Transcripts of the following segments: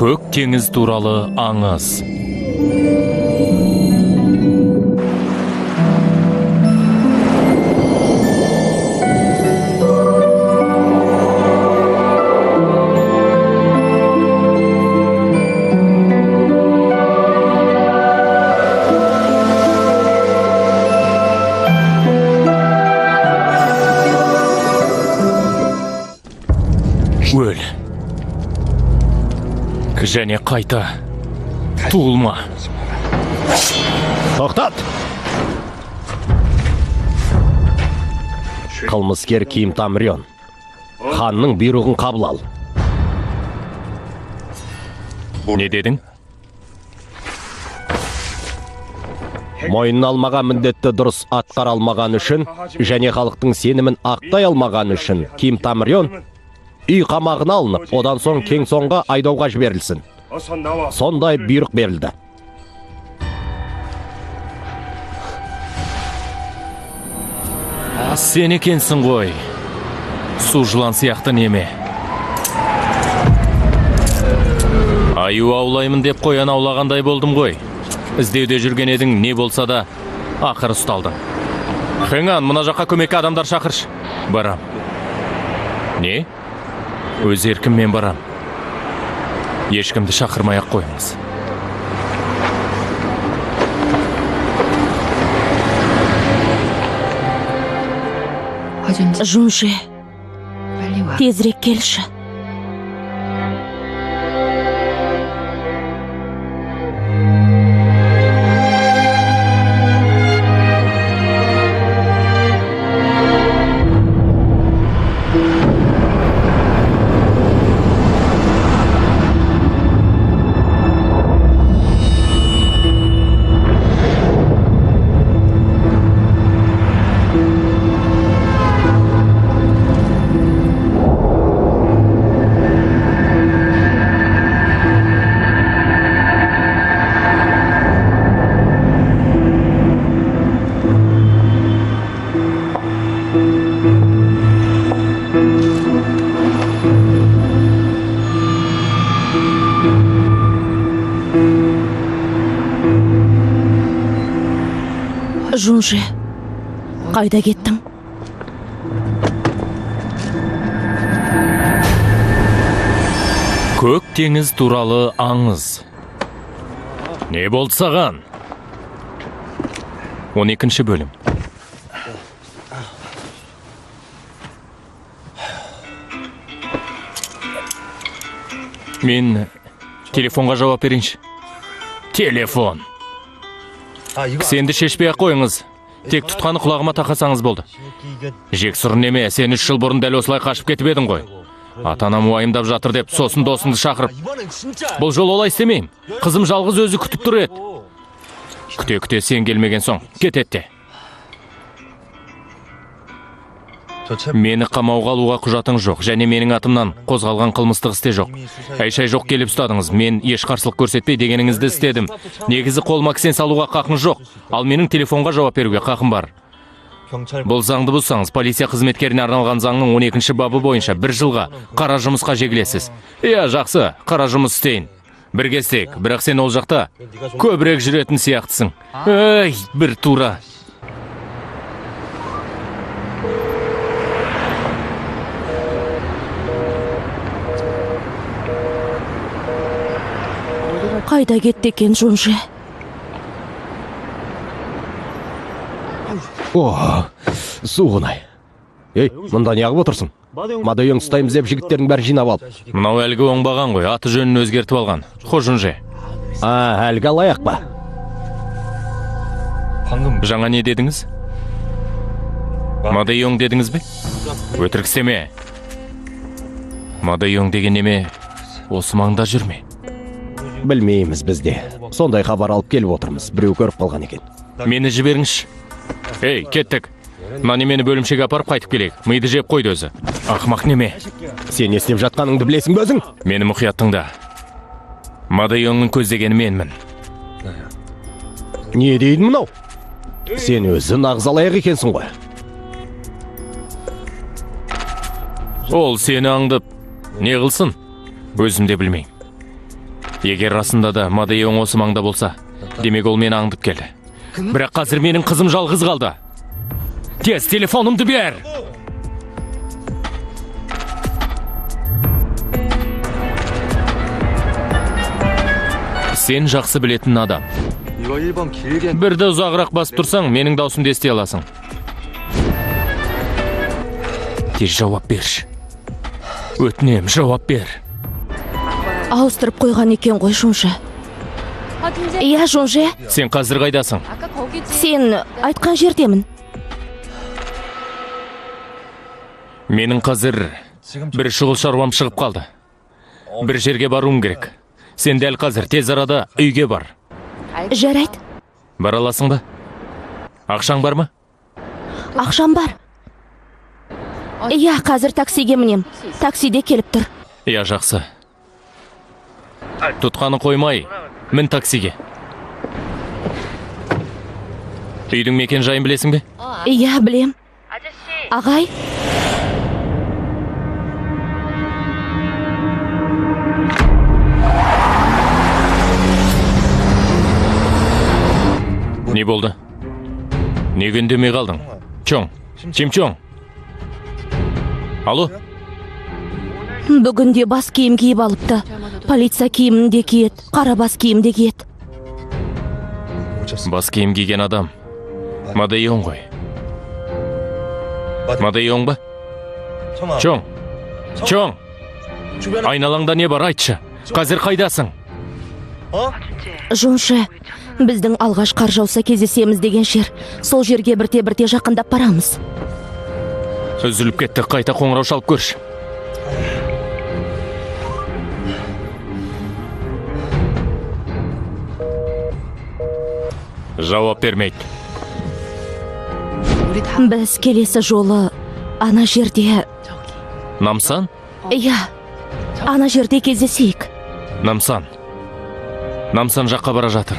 Көк теңіз туралы аңыз. Өл. Және қайта туылма. Тоқтат! Қылмыскер Ким Тамрён. Ханның бұйрығын қабыл ал. Не дедің? Мойнына алмаған міндетті дұрыс атқара алмаған үшін және халықтың сенімін ақтай алмаған үшін Ким Тамрён үй қамағына алынып, одан соң Кеңсонға айдауға жіберілсін. Сондай бұйрық берілді. Сен екенсің ғой. Су жылан сияқты неме. Аю аулаймын деп қоян аулағандай болдым ғой. Іздеуде жүрген едің, не болса да ақыры ұсталдың. Хэңан, мына жаққа көмекке адамдар шақыршы. Барам. Не? Өз еркіммен барам. Ешкімді шақырмай-ақ қойыңыз. Жунже, тезірек келші. Жунже, қайда кеттің? Көк теңіз туралы аңыз. Не болды саған? 12-ші бөлім. Мен телефонға жауап берейінші. Телефон. Сенді шешпей-ақ қойыңыз. Тек тұтқаны құлағыма тақасаңыз болды. Жексұр неме, сен 3 жыл бұрын дәл осылай қашып кетіп едің ғой. Атанам уайымдап жатыр деп, сосын досыңды шақырып. Бұл жол олай істемеймін. Қызым жалғыз өзі күтіп тұр еді. Күте-күте сен келмеген соң, кететті. Мені қамауға алуға құжатың жоқ, және менің атымнан қозғалған қылмыстық істе жоқ. Әй-шай жоқ келіп ұстадыңыз, мен еш қарсылық көрсетпей дегеніңізді істедім. Негізі қолыма кісен салуға қақың жоқ, ал менің телефонға жауап беруге қақым бар. Бұл заңды бұзсаңыз, полиция қызметкеріне арналған заңның 12-ші бабы бойынша 1 жылға қара жұмысқа жегілесіз. Иә, жақсы, қара жұмыс істейін. Бірге істейік, бірақ сен ол жақта көбірек жүретін сияқтысың. Ей, бір тура. Қайда кетті екен Жунже? О, суғынай. Ей, мұнда неғып отырсың? Мадөйің ұстаймыз деп жігіттердің бәрі жинап алып. Мынау әлгі оңбаған ғой, аты жөнін өзгертіп алған. Хо Жунже. Әлгі алаяқ ба? Жаңа не дедіңіз? Мадөйің дедіңіз бе? Өтіріксеме. Мадөйің деген неме осы маңда жүрме? Білмейміз бізде. Сондай хабар алып келіп отырмыз. Біреу көріп қалған екен. Мені жіберіңізші. Ей, кеттік. Мына немені бөлімшеге апарып қайтып келейік. Миды жеп қойды өзі. Ақымақ неме. Сен не істеп жатқаныңды білесің бе өзің? Мені мұқият тыңда. Мадөйіңнің көздегені менмін. Не дейді мынау? Сен өзі нағыз алаяқ екенсің ғой. Ол сені аңдып не қылсын? Өзім де білмеймін. Егер расында да Мадейон осы маңда болса, демек ол мені аңдып келді. Бірақ қазір менің қызым жалғыз қалды. Тез телефонымды бер! Сен жақсы білетін адам. Бірді ұзағырақ басып тұрсаң, менің даусымды ести аласың. Тез жауап берші. Өтінем, жауап бер. Ауыстырып қойған екен ғой, Жунже. Иә, Жунже. Сен қазір қайдасың? Сен айтқан жердемін. Менің қазір бір шұғыл шаруам шығып қалды. Бір жерге баруым керек. Сен дәл қазір тез арада үйге бар. Жарайды. Бара аласың ба? Ақшаң бар ма? Ақшам бар. Иә, қазір таксиге мінем. Таксиде келіп тұр. Иә, жақсы. Тұтқаны қоймай, мін таксиге. Үйдің мекен жайын білесің бе? Иә, білем. Ағай. Не болды? Неге үндемей қалдың? Чоң, Чимчоң. Алло? Бүгінде бас киім киіп алыпты. Полиция киімін де киет, қара бас киім де киет. Бас киім киген адам. Мадейон ғой. Мадейон ба? Чоң, Чоң. Айналаңда не бар, айтшы. Қазір қайдасың? Жунже, біздің алғаш қар жауса кездесеміз деген жер. Сол жерге бірте-бірте жақындап барамыз. Үзіліп кетті, қайта қоңырау шалып көрші. Жауап бермейді. Біз келесі жолы ана жерде... Намсан? Иә, ана жерде кездесейік. Намсан. Намсан жаққа бара жатыр.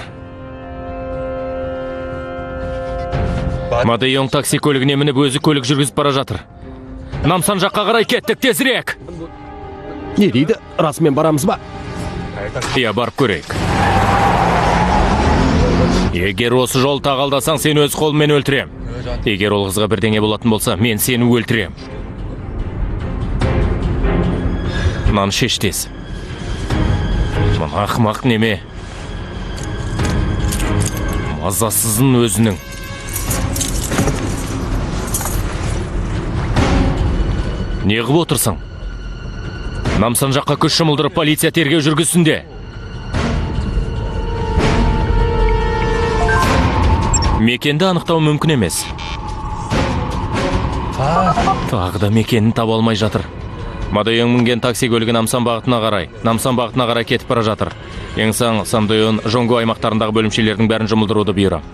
Мадейон такси көлігіне мініп өзі көлік жүргізіп бара жатыр. Намсан жаққа қарай кеттік, тезірек! Не дейді? Расымен барамыз ба? Иә, барып көрейік. Егер осы жол тағалдасаң, сен өз қолымен өлтірем. Егер ол қызға бірдеңе болатын болса, мен сені өлтірем. Мынаны шеш тез. Мына ақымақ неме. Мазасызын өзінің. Не қып отырсың? Намсан жаққа күш жұмылдырып полиция тергеу жүргізсінде. Мекенді анықтау мүмкін емес. Тағы да мекенін таба алмай жатыр. Мадейон мінген такси көлігі Намсан бағытына қарай кетіп бара жатыр. Еңсаң Самдойон Жоңго аймақтарындағы бөлімшелердің бәрін жұмылдыруды бұйырам.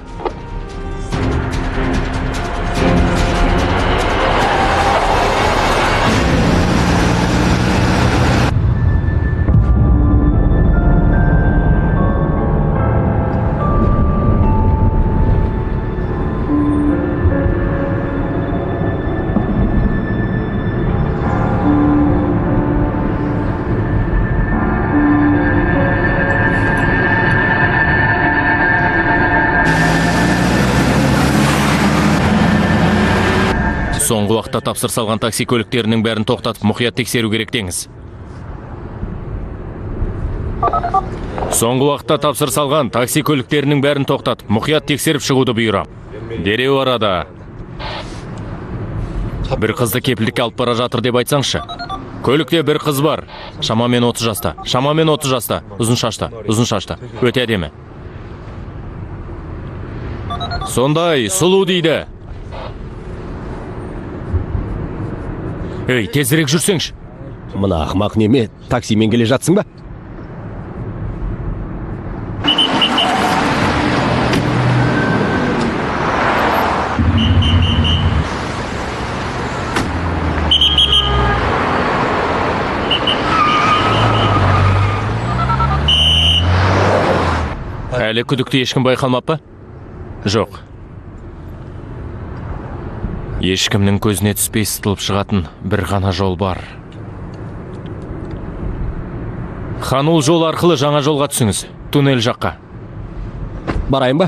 Соңғы уақытта тапсыр салған такси көліктерінің бәрін тоқтатып, мұқият тексеру керек деңіз. Соңғы уақытта тапсыр салған такси көліктерінің бәрін тоқтатып, мұқият тексеріп шығуды бұйырам. Дереу арада. Бір қызды кепілдікке алып бара жатыр деп айтсаңшы. Көлікте бір қыз бар. Шамамен 30 жаста. Ұзын шашты. Өте әдемі. Сондай, сұлу дейді. Ей, тезірек жүрсеңші. Мына ақымақ неме, таксимен келе жатсың ба? Әлі күдікті ешкім байқалмап па? Жоқ. Ешкімнің көзіне түспей сытылып шығатын бір ғана жол бар. Ханул жол арқылы жаңа жолға түсіңіз. Туннель жаққа. Барайын ба?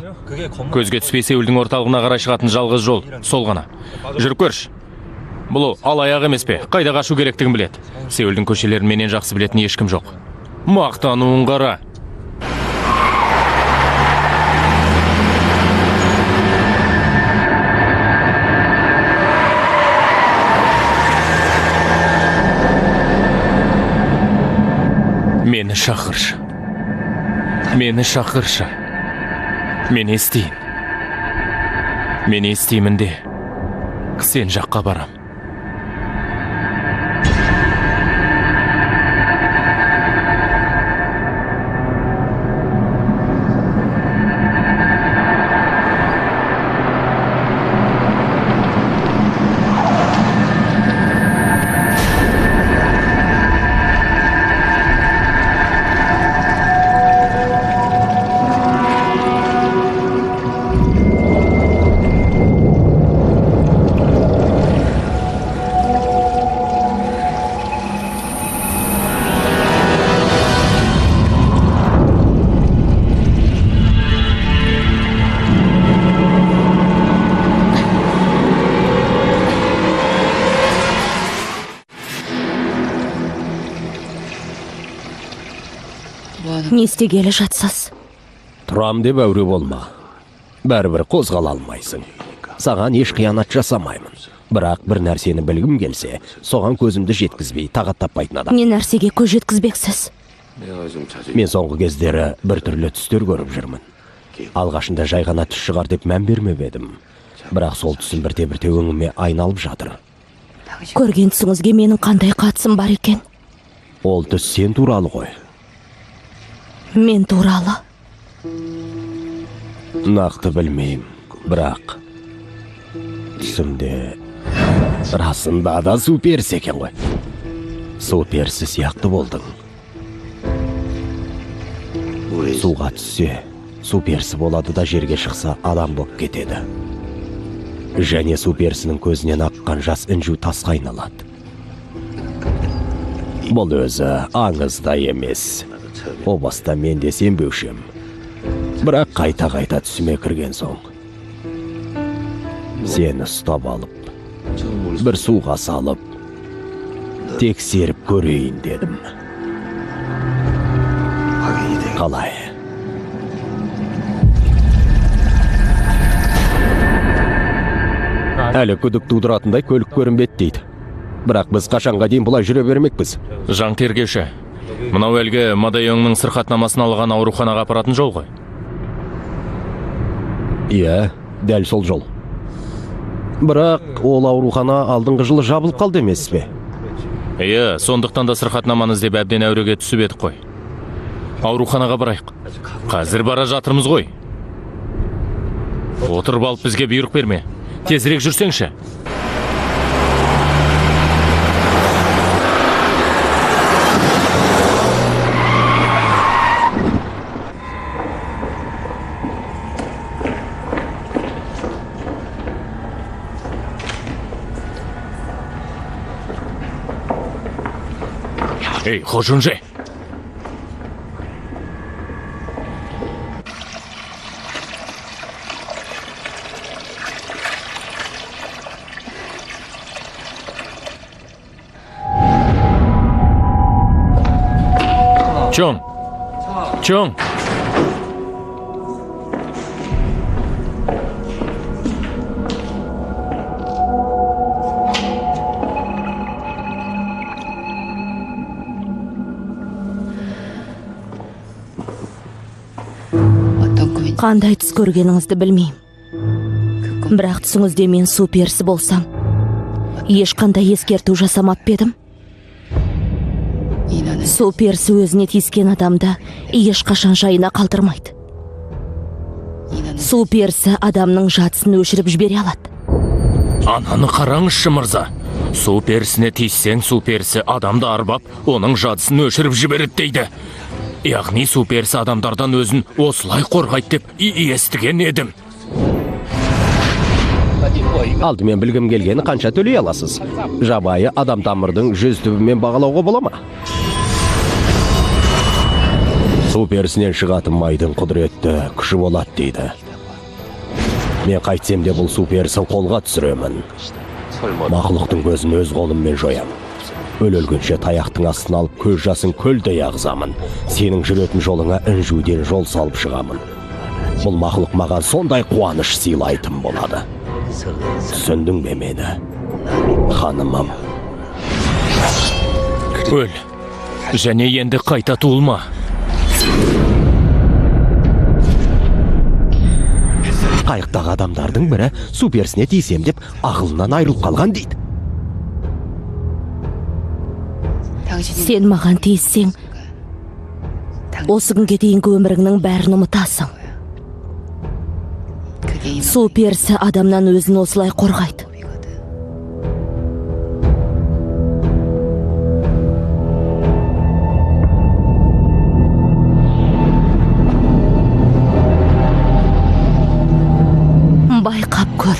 Көзге түспей Сеулдің орталығына қарай шығатын жалғыз жол. Сол ғана. Жүріп көрш. Бұл алаяқ емес пе? Қайда қашу керектігін біледі. Сеулдің көшелерін менен жақсы білетін ешкім жоқ. Мақтануын қара. Мені шақыршы. Мені шақыршы. Мен естейін. Мен естеймін де, сен жаққа барам. Не істегелі жатсыз? Тұрам деп әуре болма. Бәрібір қозғала алмайсың. Саған еш қиянат жасамаймын. Бірақ бір нәрсені білгім келсе, соған көзімді жеткізбей тағат таппайтын адам. Не нәрсеге көз жеткізбексіз? Мен соңғы кездері бір түрлі түстер көріп жүрмін. Алғашында жай ғана түс шығар деп мән бермеп едім. Бірақ сол түсім бірте-бірте өңіме айналып жатыр. Көрген түсіңізге менің қандай қатысым бар екен? Ол түс сен туралы ғой. Мен туралы. Нақты білмеймін, бірақ түсімде расында да су перісі екен ғой. Су перісі сияқты болдың. Суға түссе, су перісі болады да жерге шықса адам болып кетеді. Және су перісінің көзінен аққан жас інжу тасқа айналады. Бұл өзі аңызда емес. О баста мен де сенбеушім. Бірақ қайта-қайта түсіме кірген соң сені ұстап алып, бір суға салып, тексеріп көрейін дедім. Қалай? Әлі күдік тудыратындай көлік көрінбеді дейді. Бірақ біз қашанға дейін бұлай жүре бермекпіз. Заң тергеуші. Мынау әлгі Мадайоңның сырқатнамасын алған ауруханаға апаратын жол ғой. Иә, дәл сол жол. Бірақ ол аурухана алдыңғы жылы жабылып қалды емес пе? Иә, сондықтан да сырқатнаманы іздеп әбден әуреге түсіп едік қой. Ауруханаға барайық. Қазір бара жатырмыз ғой. Отырып алып бізге бұйрық берме. Тезірек жүрсеңші. Эй, Хожунже! Чон! Чон! Қандай түс көргеніңізді білмеймін. Бірақ түсіңізде мен су перісі болсам, ешқандай ескерту жасамап едім. Су перісі өзіне тиіскен адамды ешқашан жайына қалдырмайды. Су перісі адамның жадысын өшіріп жібере алады. Ананы қараңызшы, мырза. Су перісіне тиіссең, су перісі адамды арбап, оның жадысын өшіріп жібереді дейді. Яғни су перісі адамдардан өзін осылай қорғайды деп естіген едім. Алдымен білгім келгені қанша төлей аласыз? Жабайы адам тамырдың жүз түбімен бағалауға бола ма? Су перісінен шығатын майдың құдіретті күші болады дейді. Мен қайтсем де бұл су перісін қолға түсіремін. Мақұлықтың көзін өз қолыммен жоям. Өлгенше таяқтың астын алып көз жасын көлдей ағызамын. Сенің жүретін жолыңа інжуден жол салып шығамын. Бұл мақұлық маған сондай қуаныш сыйлайтын болады. Түсіндің бе мені, ханымым? Өл, және енді қайта туылма. Қайықтағы адамдардың бірі су перісіне тиісем деп ақылынан айырылып қалған дейді. Сен маған тиіссең, осы күнге дейінгі өміріңнің бәрін ұмытасың. Су перісі адамнан өзін осылай қорғайды. Байқап көр.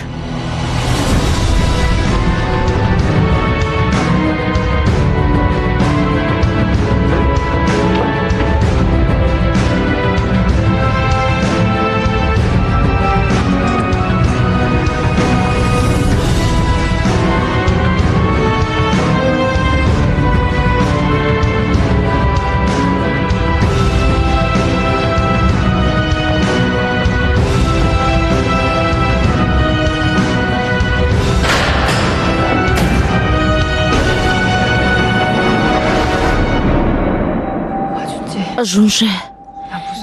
Жунже,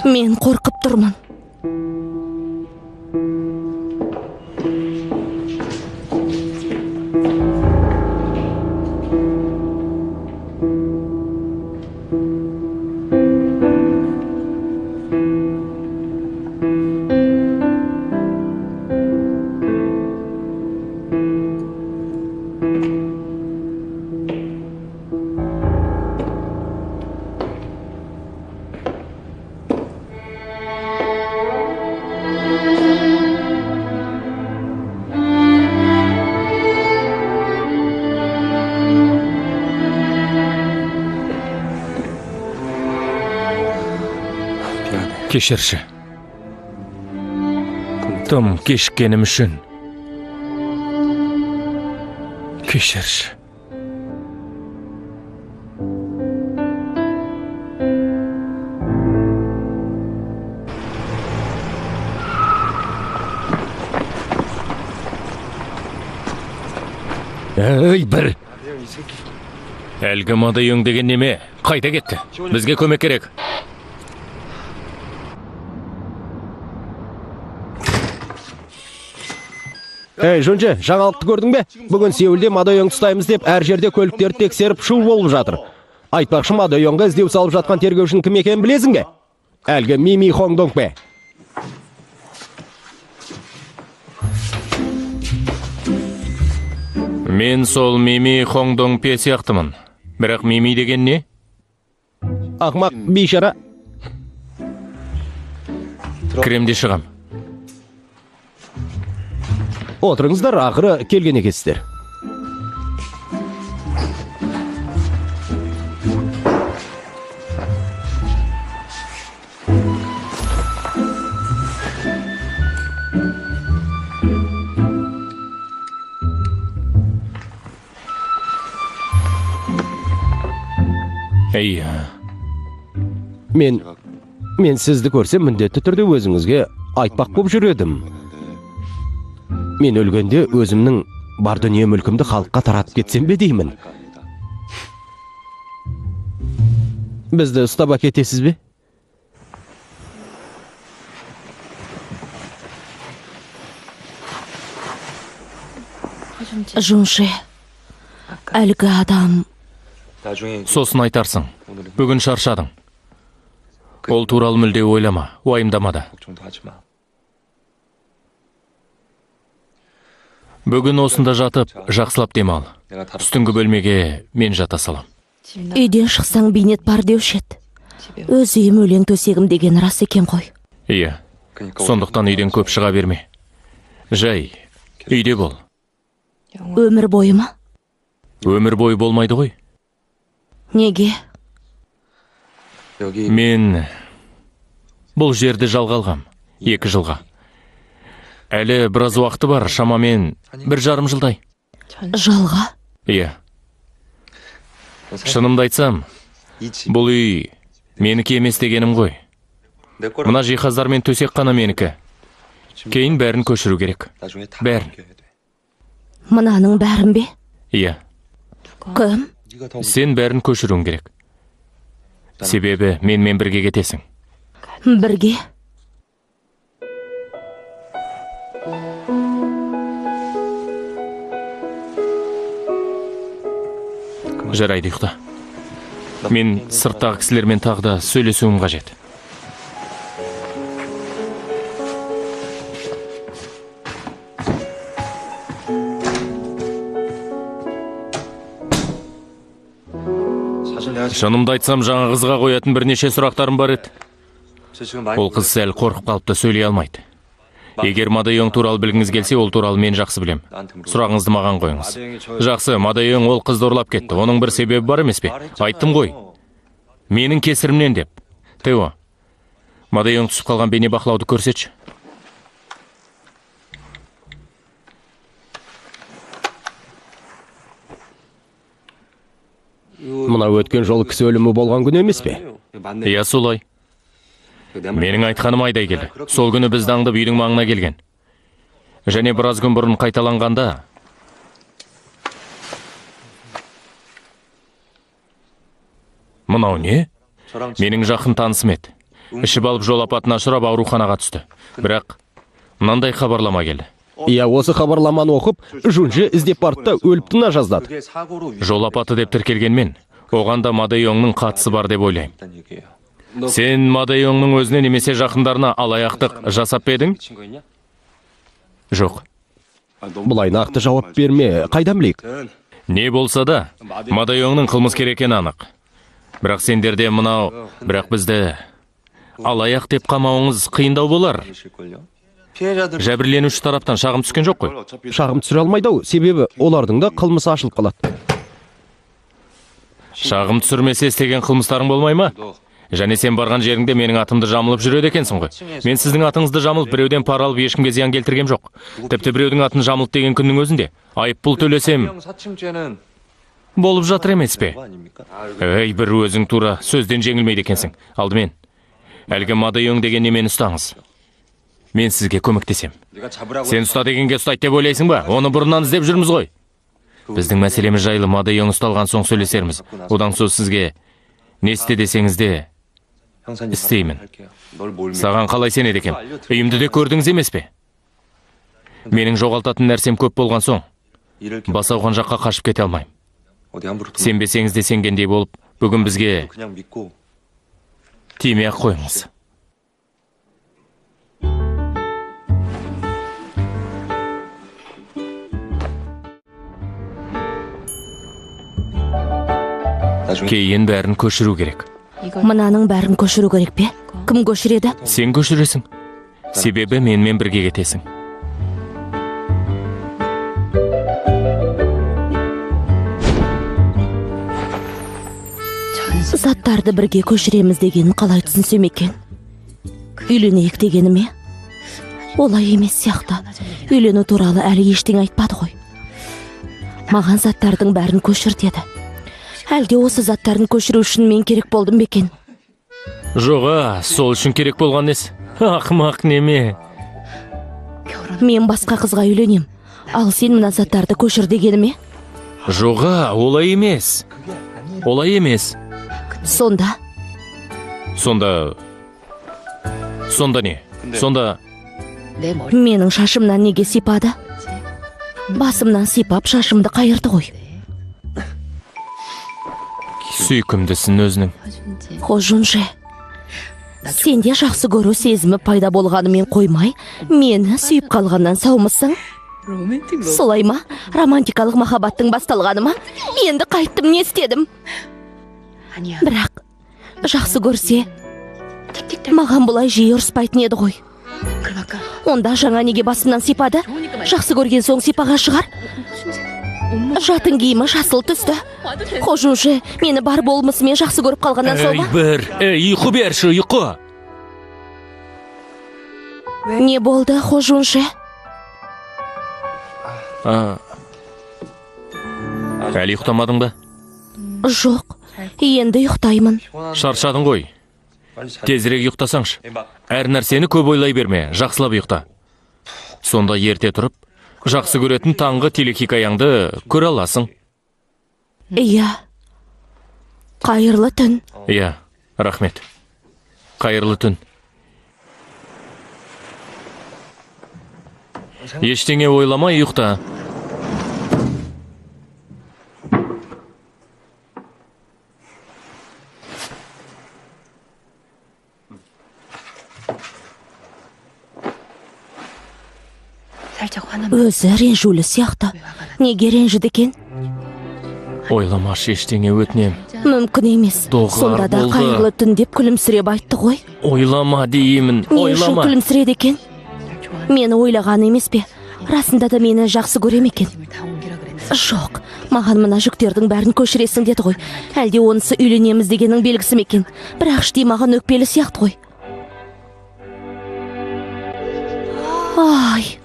мен қорқып тұрмын. Кешірші. Тым кешіккенім үшін. Кешірші. Ей, бір! Әлгі Мадайың деген неме? Қайда кетті? Бізге көмек керек. Ей, Жунже, жаңалықты көрдің бе? Бүгін Сеулде Мадайоңды ұстаймыз деп әр жерде көліктерді тексеріп шу болып жатыр. Айтпақшы, Мадайоңға іздеу салып жатқан тергеушінің кім екенін білесің бе? Әлгі Мими Хоңдонг бе? Мен сол Мими Хоңдонг пе сияқтымын. Бірақ Мими деген не? Ақмақ бейшара. Кіремде шығам. Отырыңыздар, ақыры келген екенсіздер. Ей, мен сізді көрсем міндетті түрде өзіңізге айтпақ боп жүредім. Мен өлгенде өзімнің бар дүние мүлкімді халыққа таратып кетсем бе деймін. Бізді ұстап әкетесіз бе? Жунже, әлгі адам... Сосын айтарсың. Бүгін шаршадың. Ол туралы мүлде ойлама, уайымдама да. Бүгін осында жатып, жақсылап демал. Үстіңгі бөлмеге мен жата салам. Үйден шықсаң бейнет бар деуші еді. Өз үйім өлең төсегім деген рас екен ғой. Иә, сондықтан үйден көп шыға берме. Жай, үйде бол. Өмір бойы ма? Өмір бойы болмайды ғой. Неге? Мен Бұл жерді жалға алғам 2 жылға. Әлі біраз уақыты бар, шамамен 1,5 жылдай. Жалға? Иә. Шынымды айтсам, бұл үй менікі емес дегенім ғой. Мына жиһаздар мен төсек қана менікі. Кейін бәрін көшіру керек. Бәрін. Мынаның бәрін бе? Иә. Кім? Сен бәрін көшіруің керек. Себебі менімен бірге кетесің. Бірге? Жарайды, ұйықта. Мен сырттағы кісілермен тағы да сөйлесуім қажет. Шынымды айтсам, жаңа қызға қоятын бірнеше сұрақтарым бар еді. Ол қыз сәл қорқып қалыпты, сөйлей алмайды. Егер Мадаёң туралы білгіңіз келсе, ол туралы мен жақсы білем. Сұрағыңызды маған қойыңыз. Жақсы, Мадаёң ол қызды ұрлап кетті. Оның бір себебі бар емес пе? Айттым ғой. Менің кесірімнен деп. Тео, Мадаёң түсіп қалған бейне бақылауды көрсетші. Мына өткен жолы кісі өлімі болған күн емес пе? Иә, солай. Менің айтқаным айдай келді. Сол күні бізді аңдып үйдің маңына келген. Және біраз күн бұрын қайталанғанда... Мынау не? Менің жақын танысым еді. Ішіп алып жол апатына ұшырап ауруханаға түсті. Бірақ мынандай хабарлама келді. Иә, осы хабарламаны оқып, Жунжи іздеп барды да өліпті на жаздады. Жол апаты деп тіркелгенмен, оған да Мадаёңның қатысы бар деп ойлаймын. Сен Мадаёңның өзіне немесе жақындарына алаяқтық жасап едің? Жоқ. Бұлай нақты жауап берме, қайдан білейік? Не болса да, Мадаёңның қылмыскер екені анық. Бірақ сендерде мынау, бірақ бізді алаяқ деп қамауыңыз қиындау болар. Жәбірленуші тараптан шағым түскен жоқ қой? Шағым түсіре алмайды ау, себебі олардың да қылмысы ашылып қалады. Шағым түсірмесе істеген қылмыстарың болмай ма? Және сен барған жеріңде менің атымды жамылып жүреді екенсің ғой. Мен сіздің атыңызды жамылып, біреуден пара алып ешкімге зиян келтіргем жоқ. Тіпті біреудің атын жамылып деген күннің өзінде айыппұл төлесем болып жатыр емес пе? Ей, бір өзің тура сөзден жеңілмейді екенсің. Алдымен, әлгі Мадаёң деген немені ұстаңыз. Мен сізге көмектесем. Сен ұста дегенге ұстайды деп ойлайсың ба? Оны бұрыннан іздеп жүрміз ғой. Біздің мәселеміз жайлы Мадаёң ұсталған соң сөйлесерміз. Одан соң сізге не істе десеңіз де істеймін. Саған қалай сенеді екен? Үйімді де көрдіңіз емес пе? Менің жоғалтатын нәрсем көп болған соң, бас ауған жаққа қашып кете алмайым. Сенбесеңіз де сенгендей болып, бүгін бізге тимей ақ қойыңыз. Кейін бәрін көшіру керек. Мынаның бәрін көшіру керек пе? Кім көшіреді? Сен көшіресің. Себебі менімен бірге кетесің. Заттарды бірге көшіреміз дегенін қалай түсінсем екен? Үйленейік дегені ме? Олай емес сияқты. Үйлену туралы әлі ештеңе айтпады ғой. Маған заттардың бәрін көшір деді. Әлде осы заттарын көшіру үшін мен керек болдым бекен? Жоға, сол үшін керек болған нес. Ақымақ неме. Мен басқа қызға үйленем. Ал сен мына заттарды көшір дегені ме? Жоға, олай емес. Олай емес. Сонда не? Сонда менің шашымнан неге сипады? Басымнан сипап шашымды қайырды ғой. Сүйкімдісін өзінің. Жунжи, сенде жақсы көру сезімі пайда болғанымен қоймай, мені сүйіп қалғаннан саумысың? Солай ма? Романтикалық махаббаттың басталғаны ма? Енді қайттым, не істедім? Бірақ жақсы көрсе, маған бұлай жиі ұрыспайтын еді ғой. Онда жаңа неге басымнан сипады? Жақсы көрген соң сипаға шығар? Жатын киімі жасыл түсті. Жунжи, мені бар болмысымен жақсы көріп қалғаннан соң ба? Ұйқы берші, ұйқы. Не болды, хожунже? Әлі ұйықтамадың ба? Жоқ, енді ұйықтаймын. Шаршадың ғой. Тезірек ұйықтасаңшы. Әр нәрсені көп ойлай берме, жақсылап ұйықта. Сонда ерте тұрып, жақсы көретін таңғы телехикаяңды көре аласың. Иә. Қайырлы түн. Иә, рахмет. Қайырлы түн. Ештеңе ойламай ұйықта. Өзі ренжулі сияқты. Неге ренжіді екен? Ойламашы ештеңе, өтінем. Мүмкін емес. Доғар Сонда да болды. қайырлы түн деп күлімсіреп айтты ғой. Ойлама деймін, Не үшін ойлама. күлімсіреді екен? Мені ойлаған емес пе? Расында да мені жақсы көрем екен. Жоқ, маған мына жүктердің бәрін көшіресің деді ғой. Әлде онысы үйленеміз дегенің белгісі ме екен? Бірақ іштей маған өкпелі сияқты ғой. Ай,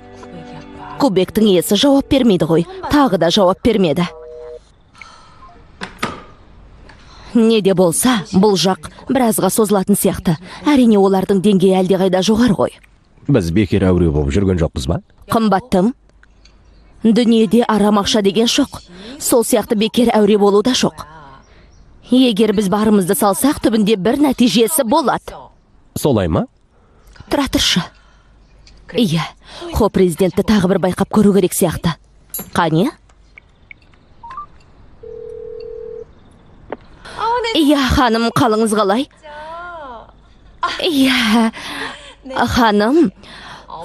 Кубектің иесі жауап бермейді ғой. Тағы да жауап бермеді. Не де болса, бұл жақ біразға созылатын сияқты. Әрине олардың деңгейі әлдеқайда жоғары ғой. Біз бекер әуре болып жүрген жоқпыз ба? Қымбаттым. Дүниеде арам ақша деген жоқ. Сол сияқты бекер әуре болу да жоқ. Егер біз барымызды салсақ, түбінде бір нәтижесі болады. Солай ма? Тұра тұршы. Иә, хо президентті тағы бір байқап көру керек сияқты. Қане? Иә, ханым, қалыңыз қалай? Иә, ханым,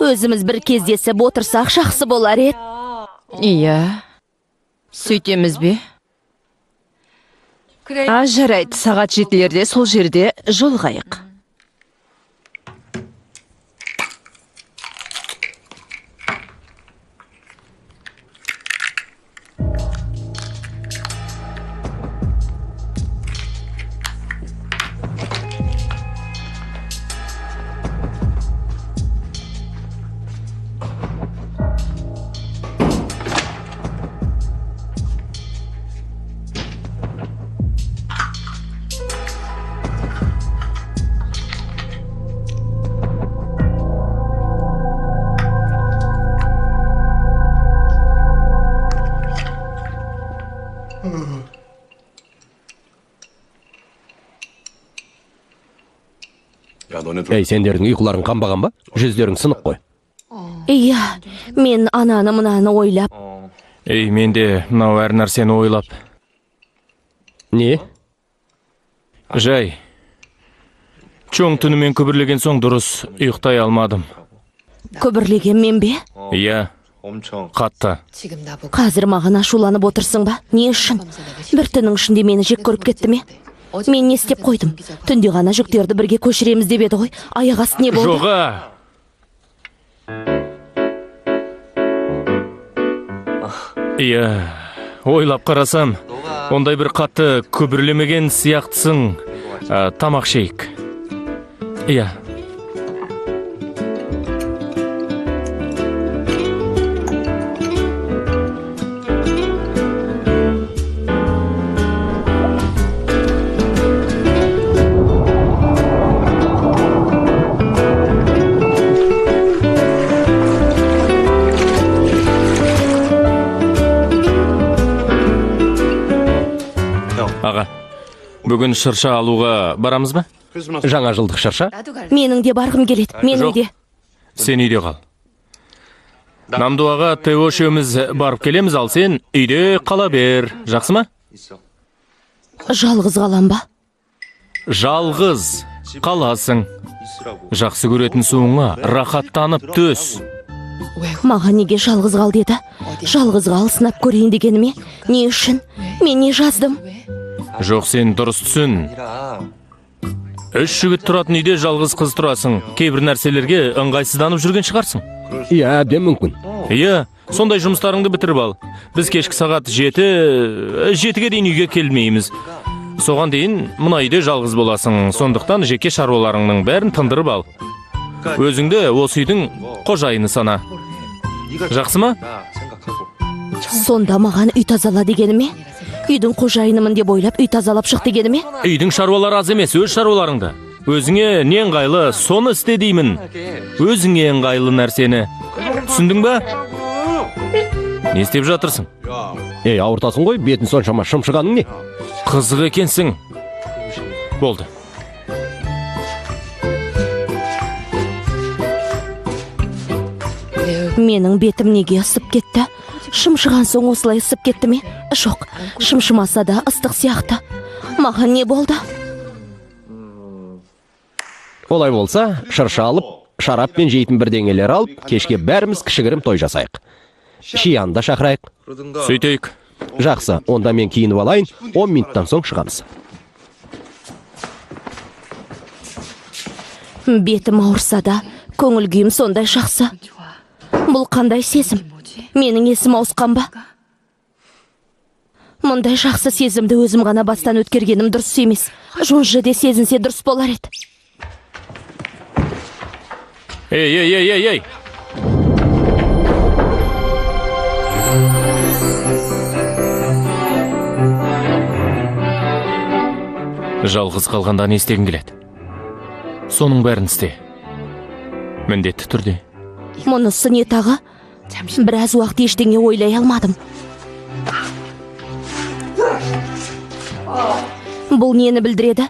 өзіміз бір кездесіп отырсақ жақсы болар еді. Иә. Сөйтеміз бе? Жарайды, сағат 7-лерде сол жерде жолығайық. Әй, сендердің ұйқыларың қанбаған ба? Жүздерің сынық қой. Иә, мен ананы мынаны ойлап. Ей, мен де мынау әр нәрсені ойлап. Не? Жай. Чоң түнімен күбірлеген соң дұрыс ұйықтай алмадым. Күбірлеген мен бе? Иә, қатты. Қазір маған ашуланып отырсың ба? Не үшін? Бір түннің ішінде мені жек көріп кетті ме? Мен не істеп қойдым? Түнде ғана жүктерді бірге көшіреміз деп еді ғой. Аяқ асты не болды? Жоға! Иә, ойлап қарасам, ондай бір қатты күбірлемеген сияқтысың. Тамақ шейік. Иә. Аға, бүгін шырша алуға барамыз ба? Жаңа жылдық шырша? Менің де барғым келеді. Менің де. Сен үйде қал. Намдуаға Тео үшеуміз барып келеміз, ал сен үйде қала бер. Жақсы ма? Жалғыз қалам ба? Жалғыз қаласың. Жақсы көретін суыңа рахаттанып төс. Маған неге жалғыз қал деді? Жалғыз қал сынап көрейін дегені ме? Не үшін? Мен не жаздым? Жоқ, сен дұрыс түсін. Үш жігіт тұратын үйде жалғыз қыз тұрасың. Кейбір нәрселерге ыңғайсызданып жүрген шығарсың. Иә, әбден мүмкін. Иә, сондай жұмыстарыңды бітіріп ал. Біз кешкі сағат 7-ге дейін үйге келмейміз. Соған дейін мына үйде жалғыз боласың. Сондықтан жеке шаруаларыңның бәрін тындырып ал. Өзіңді осы үйдің қожайыны сана. Жақсы ма? Сонда маған үй тазала дегені ме? Үйдің қожайынымын деп ойлап үй тазалап шық дегені ме? Үйдің шаруалары аз емес, өз шаруаларыңды. Өзіңе не ыңғайлы, соны істе деймін. Өзіңе ыңғайлы нәрсені. Түсіндің ба? Не істеп жатырсың? Ауыртасың ғой, бетін соншама шымшығаның не? Қызық екенсің. Болды. Менің бетім неге ысып кетті? Шымшыған соң осылай ысып кетті ме? Жоқ, шымшымаса да ыстық сияқты. Маған не болды? Олай болса, шырша алып, шарап пен жейтін бірдеңелер алып, кешке бәріміз кішігірім той жасайық. Шиянды шақырайық. Сөйтейік. Жақсы, онда мен киініп алайын, 10 минуттан соң шығамыз. Бетім ауырса да, көңіл күйім сондай жақсы. Бұл қандай сезім? Менің есім ауысқан ба? Мұндай жақсы сезімді өзім ғана бастан өткергенім дұрыс емес. Жонжы де сезінсе дұрыс болар еді. Ей! Жалғыз қалғанда не істегің келеді? Соның бәрін істе. Міндетті түрде. Мұнысы не тағы? Біраз уақыт ештеңе ойлай алмадым. Бұл нені білдіреді?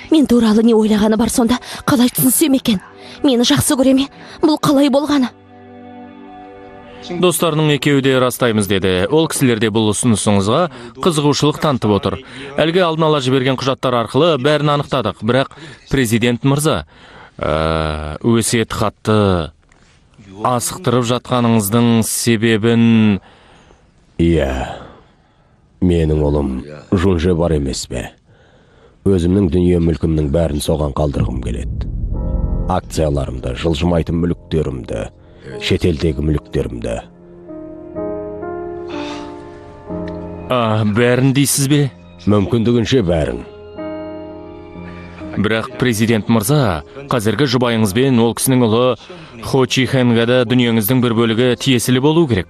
Мен туралы не ойлағаны бар сонда? Қалай түсінсем екен? Мені жақсы көреме? Бұл қалай болғаны? Достарының екеуі де растаймыз деді. Ол кісілерде бұл ұсынысыңызға қызығушылық танытып отыр. Әлгі алдын ала жіберген құжаттар арқылы бәрін анықтадық. Бірақ президент мырза, өсиет хатты асықтырып жатқаныңыздың себебін... Менің ұлым Жунже бар емес бе? Өзімнің дүние мүлкімнің бәрін соған қалдырғым келеді. Акцияларымды, жылжымайтын мүліктерімді, шетелдегі мүліктерімді. Бәрін дейсіз бе? Мүмкіндігінше бәрін. Бірақ президент мырза, қазіргі жұбайыңызбен ол кісінің ұлы Хо Чи Хэнға да дүниеңіздің бір бөлігі тиесілі болу керек.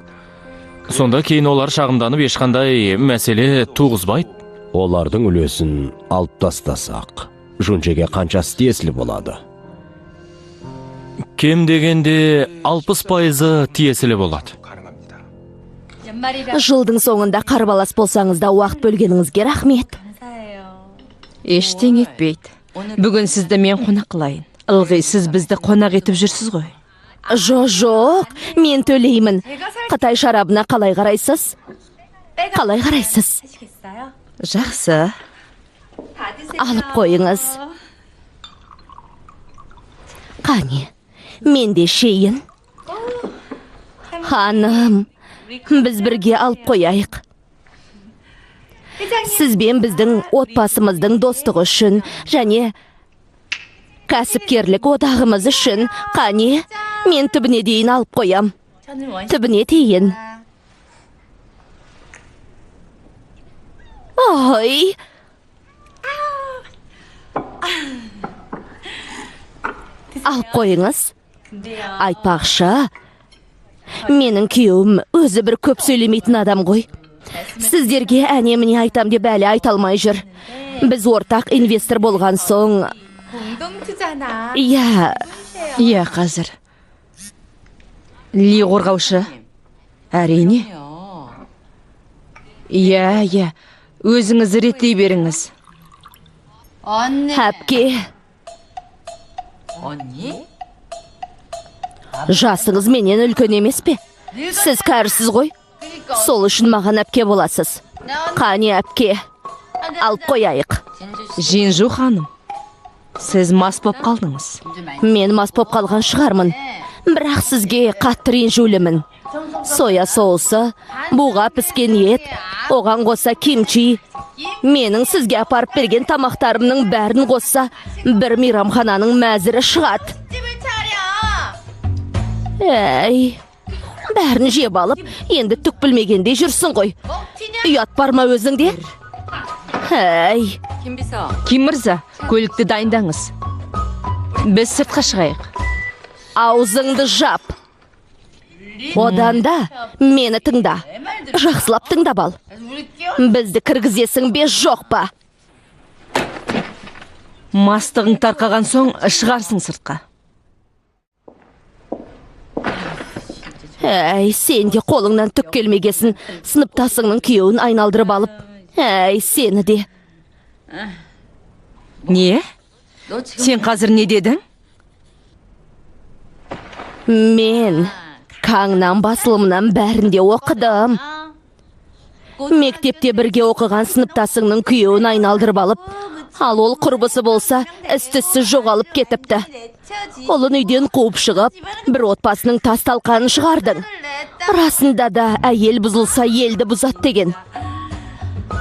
Сонда кейін олар шағымданып ешқандай мәселе туғызбайды. Олардың үлесін алып тастасақ, Жунжеге қаншасы тиесілі болады? Кем дегенде 60% тиесілі болады. Жылдың соңында қарбалас болсаңыз да уақыт бөлгеніңізге рахмет. Ештеңе етпейді. Бүгін сізді мен қонақ қылайын. Ылғи сіз бізді қонақ етіп жүрсіз ғой. Жоқ, мен төлеймін. Қытай шарабына қалай қарайсыз? Жақсы. Алып қойыңыз. Қане, мен де шейін. Ханым, біз бірге алып қояйық. Сізбен біздің отбасымыздың достығы үшін және кәсіпкерлік одағымыз үшін, қане, мен түбіне дейін алып қоям. Түбіне дейін. Ой! Алып қойыңыз. Айтпақшы, менің күйеуім өзі бір көп сөйлемейтін адам ғой. Сіздерге әне-міне айтам деп әлі айта алмай жүр. Біз ортақ инвестор болған соң... Иә, қазір. Ли қорғаушы. Әрине. Иә. Өзіңіз реттей беріңіз. Әпке. Жасыңыз менен үлкен емес пе? Сіз кәрісіз ғой. Сол үшін маған әпке боласыз. Қане әпке, алып қояйық. Жинжу ханым, сіз мас боп қалдыңыз. Мен мас боп қалған шығармын. Бірақ сізге қатты ренжулімін. Соя соусы, буға піскен ет, оған қоса кимчи. Менің сізге апарып берген тамақтарымның бәрін қоса, бір мейрамхананың мәзірі шығады. Әй, бәрін жеп алып, енді түк білмегенде жүрсің ғой. Ұят бар ма өзіңде? Әй. Ким мырза, көлікті дайындаңыз. Біз сыртқа шығайық. Аузыңды жап. Одан да мені тыңда. Жақсылап тыңдап ал. Бізді кіргізесің бе жоқ па? Мастығың тарқаған соң шығарсың сыртқа. Әй, сен де қолыңнан түк келмегесін, сыныптасыңның күйеуін айналдырып алып. Әй, сені де. Не? Сен қазір не дедің? Мен Каңнан басылымнан бәрінде оқыдым. Мектепте бірге оқыған сыныптасыңның күйеуін айналдырып алып, ал ол құрбысы болса, із-түзсіз жоғалып кетіпті. Олын үйден қуып шығып, бір отбасының тас талқанын шығардың. Расында да әйел бұзылса елді бұзат деген.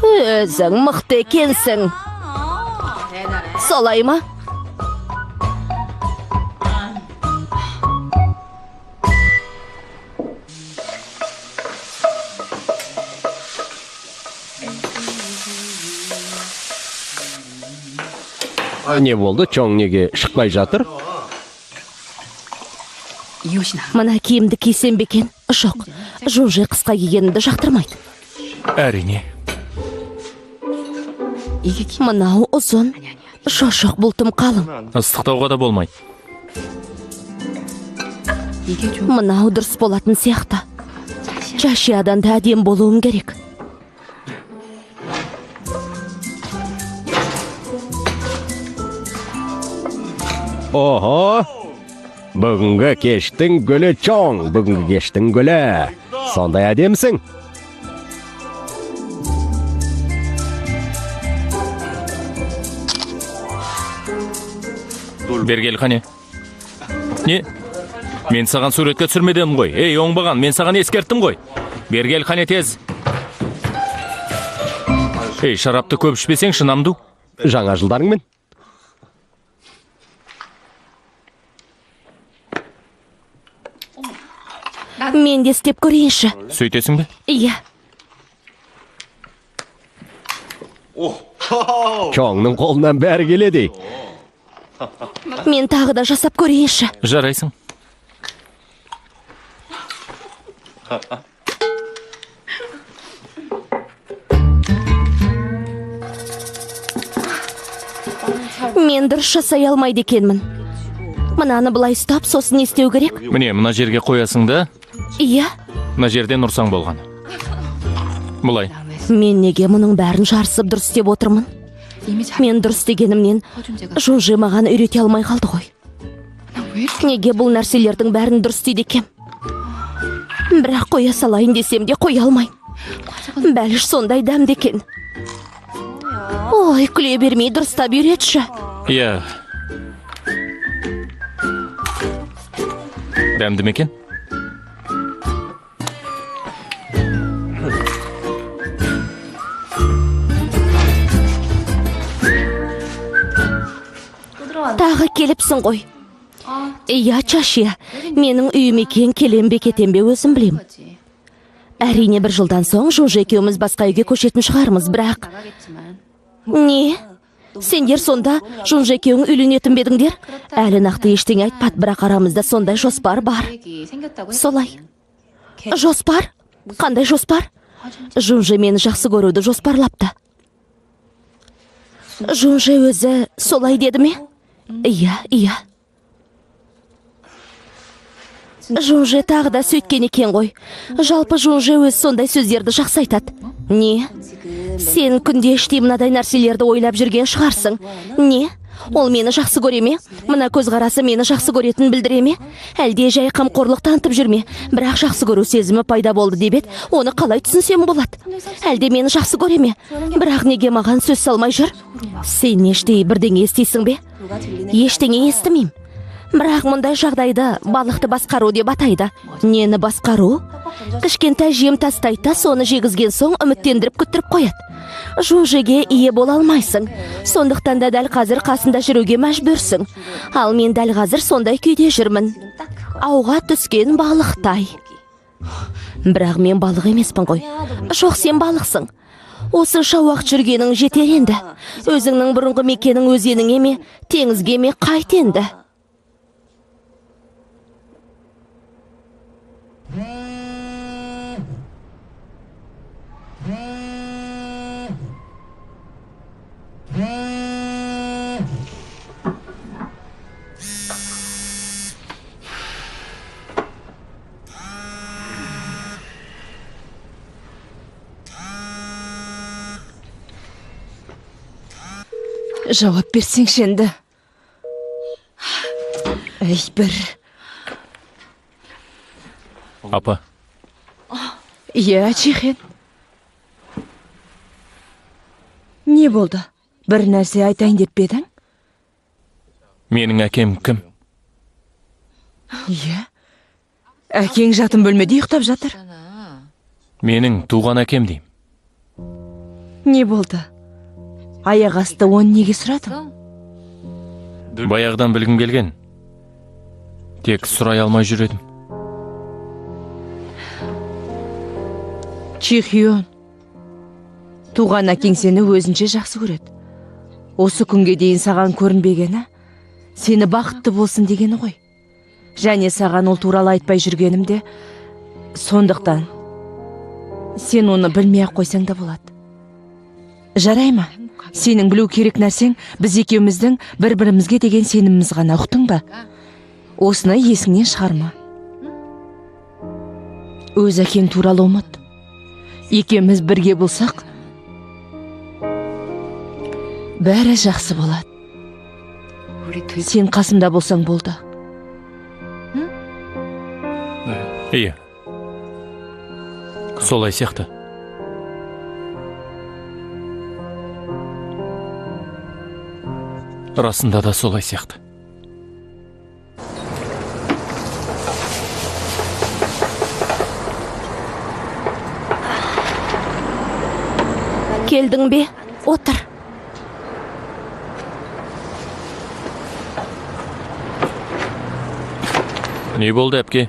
Өзің мықты екенсің. Солай ма? Не болды, Чоң неге шықпай жатыр? Мына киімді кисем бекен? Жоқ, Жунже қысқа кигенімді жақтырмайды. Әрине. Мынау ұзын. Жоқ, бұл тым қалың. Ыстықтауға да болмайды. Мынау дұрыс болатын сияқты. Чашиядан да әдем болуым керек. Охо! Бүгінгі кештің гүлі Чоң, бүгінгі кештің гүлі. Сондай әдемсің. Бергел қане. Не? Мен саған суретке түсірмеден ғой. Ей, оңбаған, мен саған ескерттім ғой. Бергел қане тез. Ей, шарапты көп ішпесең шынамду. Жаңа жылдарыңмен. Мен де істеп көрейінші. Сөйтесің бе? Иә. Чоңның қолынан бәрі келеді. Мен тағы да жасап көрейінші. Жарайсың. Мен дұрыс жасай алмайды екенмін. Мынаны былай ұстап, сосын не істеу керек? Міне, мына жерге қоясың да, Иә. мына жерден ұрсаң болған. Бұлай. Мен неге мұның бәрін жарысып дұрыс деп отырмын? Мен дұрыс дегенімнен Жунже маған үйрете алмай қалды ғой. Неге бұл нәрселердің бәрін дұрыс дейді екем? Бірақ қоя салайын десем де қоя алмайын. Бәліш сондай дәмді екен. Ой, күле бермей дұрыстап үйретші. Иә. Дәмді ме екен? Тағы келіпсің ғой. Иә, Чашия, менің үйім екен, келем бе кетем бе өзім білем. Әрине бір жылдан соң Жунже екеуміз басқа үйге көшетін шығармыз, бірақ... Не? Сендер сонда Жунже екеуің үйленетін бедіңдер? Әлі нақты ештеңе айтпады, бірақ арамызда сондай жоспар бар. Солай. Жоспар? Қандай жоспар? Жунже мені жақсы көруді жоспарлапты. Жунже өзі солай деді ме? Иә. Жунже тағы да сөйткен екен ғой. Жалпы Жунже өз сондай сөздерді жақсы айтады. Не? Сен күнде іштей мынадай нәрселерді ойлап жүрген шығарсың. Не? Ол мені жақсы көре ме? Мына көзқарасы мені жақсы көретін білдіре ме? Әлде жай қамқорлық танытып жүрме? Бірақ жақсы көру сезімі пайда болды деп еді, оны қалай түсінсем болады? Әлде мені жақсы көре ме? Бірақ неге маған сөз салмай жүр? Сен ештей бірдеңе естисің бе? Ештеңе естімейм. Бірақ мұндай жағдайды балықты басқару деп атайды. Нені басқару? Кішкентай жем тастайды, соны жегізген соң үміттендіріп күттіріп қояды. Жунжеге ие бола алмайсың. Сондықтан да дәл қазір қасында жүруге мәжбүрсің. Ал мен дәл қазір сондай күйде жүрмін. Ауға түскен балықтай. Бірақ мен балық емеспін ғой. Жоқ, сен балықсың. Осынша уақыт жүргенің жетер енді. Өзіңнің бұрынғы мекенің өзеніңе ме, теңізге ме қайт енді. Жауап берсеңші енді. Ей, бір. Апа, Иә, Чихен. Не болды? Бір нәрсе айтайын деп пе едің? менің әкем кім? Иә. Әкең жатын бөлмеде ұйықтап жатыр. Менің туған әкем дейм. Не болды? Аяқ асты оны неге сұрадың? Баяғыдан білгім келген. Тек сұрай алмай жүр едім. Чихен. Туған әкең сені өзінше жақсы көреді. Осы күнге дейін саған көрінбегені, сені бақытты болсын дегені ғой. Және саған ол туралы айтпай жүргенімде, сондықтан сен оны білмей ақ қойсаң да болады. Жарай ма? Сенің білу керек нәрсең біз екеуміздің бір-бірімізге деген сеніміміз ғана, ұқтың ба? Осыны есіңнен шығарма. Өз әкең туралы ұмыт. Екеуміз бірге болсақ, бәрі жақсы болады. Сен қасымда болсаң болды. Иә. Солай сияқты. Расында да солай сияқты. Келдің бе? Отыр. Не болды, әпке?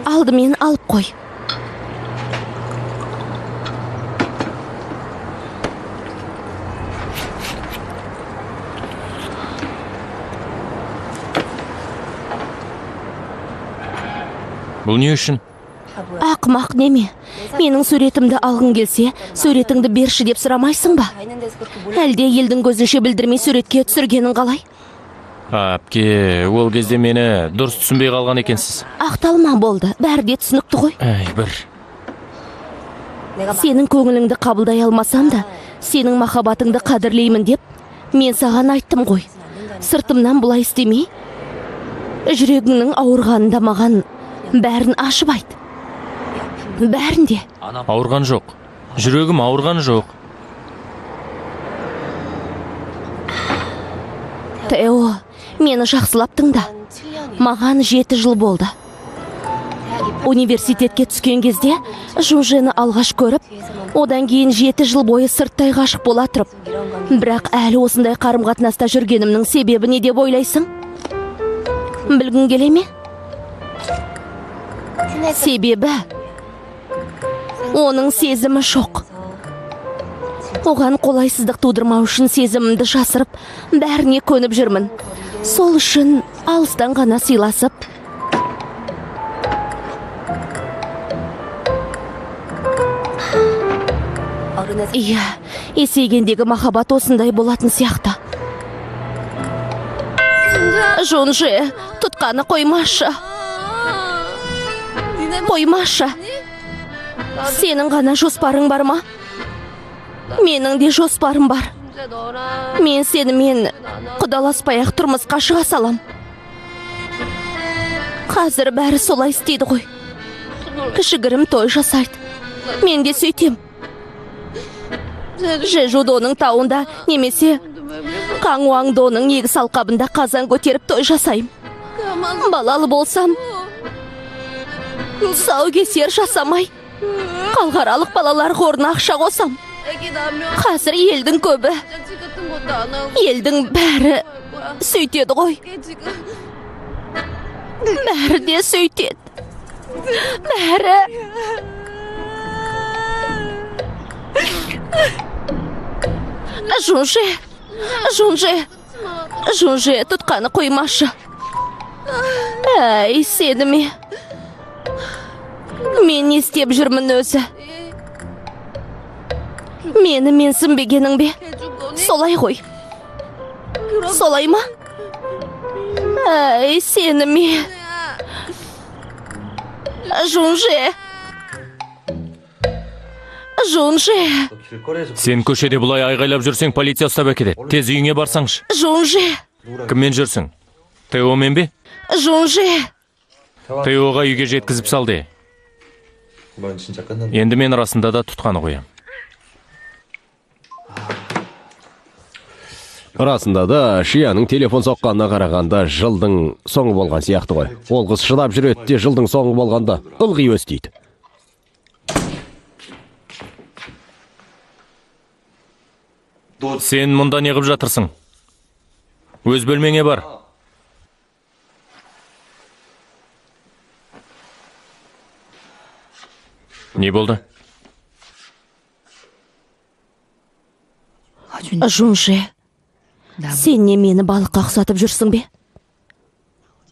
Алдымен алып қой. Бұл не үшін? Ақымақ неме? Менің суретімді алғың келсе, суретіңді берші деп сұрамайсың ба? Әлде елдің көзінше білдірмей суретке түсіргенің қалай? Әпке, ол кезде мені дұрыс түсінбей қалған екенсіз. Ақталма болды, бәрі де түсінікті ғой. Әй, бір. Сенің көңіліңді қабылдай алмасам да, сенің махаббатыңды қадірлеймін деп, мен саған айттым ғой. Сыртымнан бұлай істемей, жүрегіңнің ауырғанында маған бәрін ашып айт. Бәрін де. Ауырған жоқ. Жүрегім ауырған жоқ. Тео, мені жақсылап тыңда. Маған 7 жыл болды. Университетке түскен кезде Жужені алғаш көріп, одан кейін 7 жыл бойы сырттай ғашық бола тұрып. Бірақ әлі осындай қарым-қатынаста жүргенімнің себебі не деп ойлайсың? Білгің келе ме? Себебі оның сезімі жоқ. Оған қолайсыздық тудырмау үшін сезімімді жасырып, бәріне көніп жүрмін. Сол үшін алыстан ғана сыйласып, иә, есейгендегі махаббат осындай болатын сияқты. Жунже, тұтқаны қоймашы. Қоймашы. Сенің ғана жоспарың бар ма? Менің де жоспарым бар. Мен сенімен құдаласпай-ақ тұрмысқа шыға салам. Қазір бәрі солай істейді ғой. Кішігірім той жасайды. Мен де сөйтем. Жежудоның тауында немесе Қаңуаңдоның егіс алқабында қазан көтеріп той жасайым. Балалы болсам, тұсаукесер жасамай, халықаралық балалар қорына ақша қосам. Қазір елдің көбі, елдің бәрі сөйтеді ғой. Бәрі де сөйтеді. Бәрі. Жунже, тұтқаны қоймашы. Әй, сені ме? Мен не істеп жүрмін өзі? Мені менсінбегенің бе? Солай ғой. Солай ма? Әй, сені ме? Жонже, Сен көшеде бұлай айғайлап жүрсең, полиция ұстап әкетеді. Тез үйіңе барсаңшы. Жонже, Кіммен жүрсің? Теомен бе? Жонже. Теоға үйге жеткізіп салды. Енді мен расында да тұтқаны қоям. Расында да Шияның телефон соққанына қарағанда жылдың соңы болған сияқты ғой. Ол қыз шыдап жүреді де жылдың соңы болғанда ылғи өстейді. Сен мұнда не қып жатырсың? Өз бөлмеңе бар. Не болды? Жонже, сен не мені балыққа ұқсатып жүрсің бе?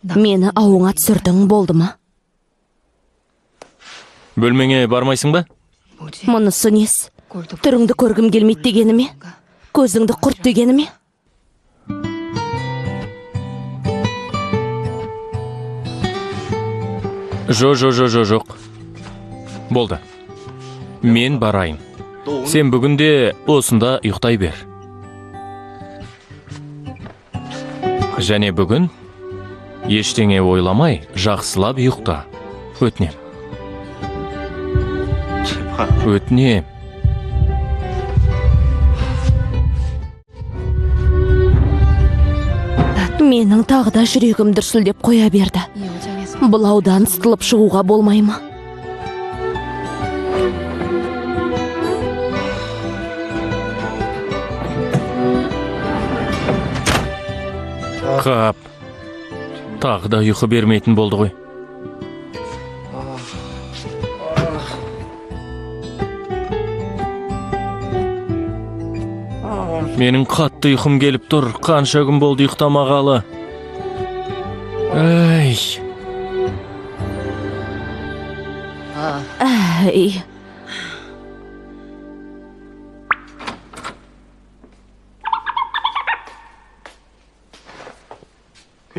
Мені ауыңа түсірдің болды ма? Бөлмеңе бармайсың ба? Мұнысы нес? Түріңді көргім келмейді дегені ме? Көзіңді құрт дегені ме? Жоқ. Болды. Мен барайын. Сен бүгінде осында ұйықтай бер. Және бүгін ештеңе ойламай, жақсылап ұйықта. Өтінем. Өтінем. Менің тағы да жүрегім дүрсілдеп қоя берді. Бұл аудан сытылып шығуға болмай ма? Қап. Тағы да ұйқы бермейтін болды ғой. Менің қатты ұйқым келіп тұр. Қанша күн болды ұйықтамағалы. Әй. Әй.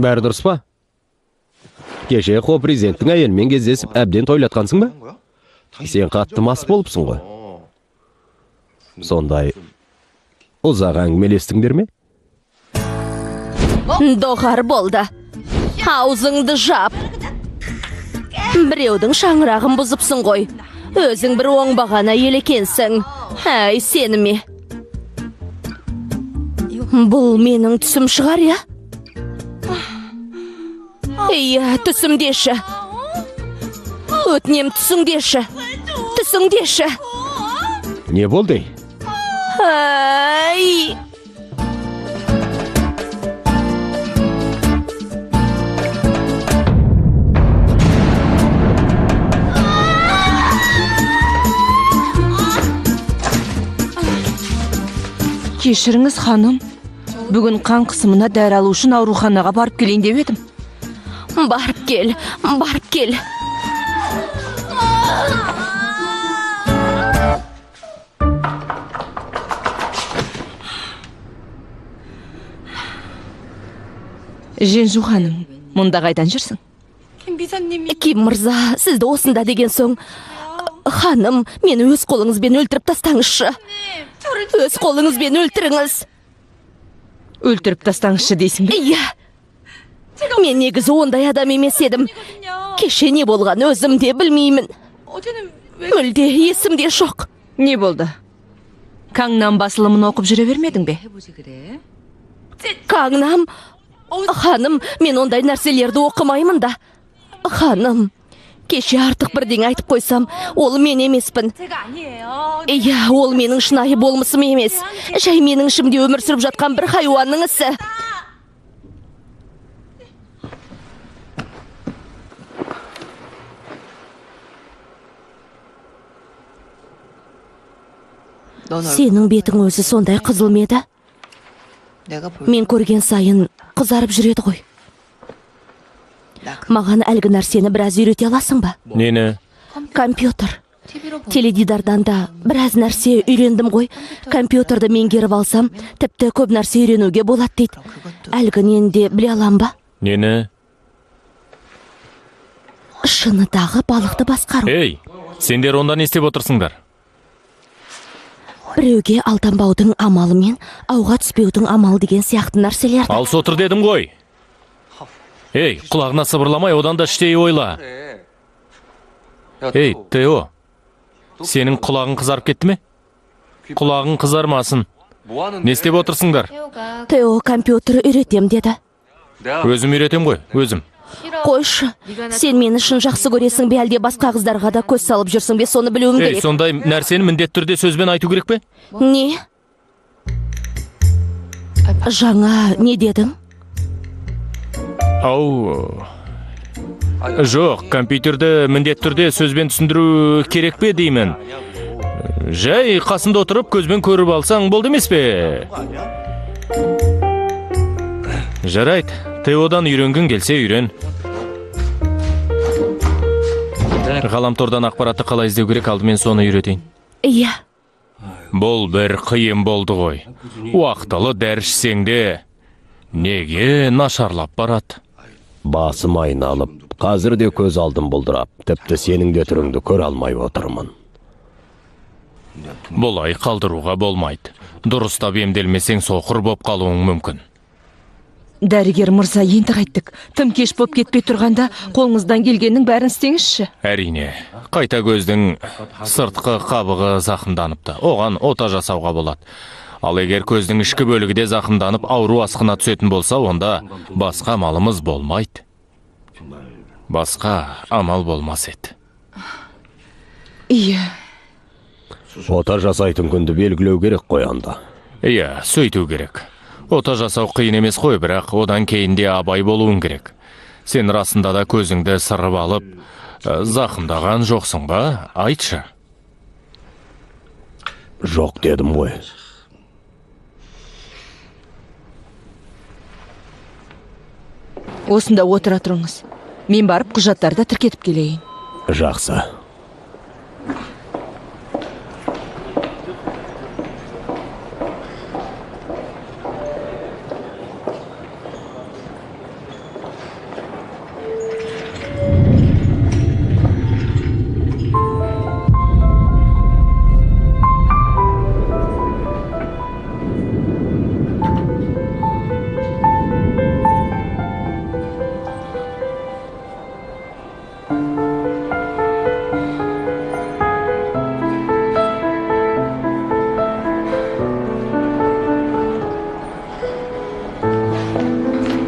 Бәрі дұрыс па? Кеше қо президенттің әйелімен кездесіп әбден тойлатқансың ба? Сен қатты мас болыпсың ғой. Сондай ұзақ әңгімелестіңдер ме? Доғар болды. Аузыңды жап. Біреудің шаңырағын бұзыпсың ғой. Өзің бір оңбаған әйел екенсің. Әй, сені ме? Бұл менің түсім шығар, я? Иә, түсімдеші. Өтінем түсіңдеші. Түсіңдеші. Не болды? Әй! Кешіріңіз, ханым. Бүгін қан қысымына дәрі алу үшін ауруханаға барып келейін деп едім. Барып кел. Женжу ханым, мұнда қайдан жүрсің? Ким мырза, сізді осында деген соң... Ханым, мені өз қолыңызбен өлтіріп тастаңызшы. Өз қолыңызбен өлтіріңіз. Өлтіріп тастаңызшы дейсің бе? Иә. Мен негізі ондай адам емес едім. Кеше не болған өзім де білмеймін. Мүлде есімде жоқ. Не болды? Каңнам басылымын оқып жүре бермедің бе? Каңнам? Ханым, мен ондай нәрселерді оқымаймын да. Ханым, кеше артық бірден айтып қойсам, ол мен емеспін. Иә, ол менің шынайы болмысым емес. Жай менің ішімде өмір сүріп жатқан бір хайуанның ісі. Сенің бетің өзі сондай қызыл меді? Мен көрген сайын қызарып жүреді ғой. Маған әлгі нәрсені біраз үйрете аласың ба? Нені? Компьютер. Теледидардан да біраз нәрсе үйрендім ғой. Компьютерді меңгеріп алсам, тіпті көп нәрсе үйренуге болады дейді. Әлгінен де біле алам ба? Нені? Шыныдағы балықты басқару. Ей, сендер онда не істеп отырсыңдар? Біреуге алданбаудың амалы мен ауға түспеудің амалы деген сияқты нәрселер. Алыс отыр дедім ғой. Ей, құлағына сыбырламай, одан да іштей ойла. Ей, Тео, сенің құлағың қызарып кетті ме? Құлағың қызармасын. Не істеп отырсыңдар? Тео компьютер үйретем деді. Өзім үйретем ғой, өзім. Қойшы, сен мені шын жақсы көресің бе, әлде басқа қыздарға да көз салып жүрсің бе, соны білуім Ей, керек. сондай нәрсені міндетті түрде сөзбен айту керек пе? Не? Жаңа не дедің? Ау. Жоқ, компьютерді міндетті түрде сөзбен түсіндіру керек пе деймін. Жай қасында отырып көзбен көріп алсаң болды емес пе? Жарайт, Теодан үйренгің келсе үйрен. Ғаламтордан ақпаратты қалай іздеу керек, алдымен соны үйретейін. Иә. Бұл бір қиын болды ғой. Уақытылы дәрішсең де неге нашарлап барады? Басым айналып, қазір де көз алдым бұлдырап, тіпті сенің де түріңді көре алмай отырмын. Бұлай қалдыруға болмайды. Дұрыстап емделмесең соқыр боп қалуың мүмкін. Дәрігер мырза, енді қайттық. Тым кеш боп кетпей тұрғанда қолыңыздан келгеннің бәрін істеңізші. Әрине, қайта көздің сыртқы қабығы зақымданыпты. Оған ота жасауға болады. Ал егер көздің ішкі бөлігі де зақымданып, ауру асқына түсетін болса, онда басқа амалымыз болмайды. Басқа амал болмас еді. Иә. Ота жасайтын күнді белгілеу керек қой анда. Иә, сөйту керек. Ота жасау қиын емес қой, бірақ одан кейін де абай болуың керек. Сен расында да көзіңді сырып алып, зақымдаған жоқсың ба? Айтшы. Жоқ дедім ғой. Осында отыра тұрыңыз. Мен барып құжаттарды тіркетіп келейін. Жақсы.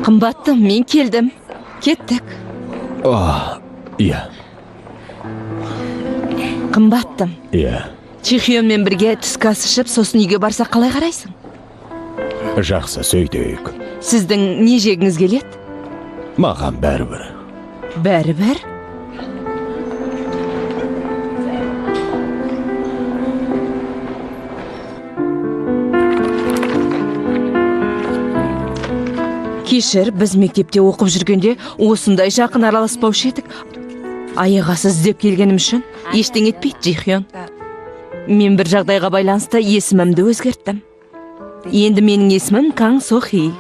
Қымбаттым, мен келдім. Кеттік. Иә. Қымбаттым. Иә. Чехионмен бірге түскі ас ішіп, сосын үйге барсақ қалай қарайсың? Жақсы, сөйтейік. Сіздің не жегіңіз келеді? Маған бәрібір. Бәрібір? Кешір, біз мектепте оқып жүргенде осындай жақын араласпаушы едік. Аяғасы іздеп келгенім үшін ештеңе етпейді, Джихён. Мен бір жағдайға байланысты есімімді өзгерттім. Енді менің есімім Каң Сохи.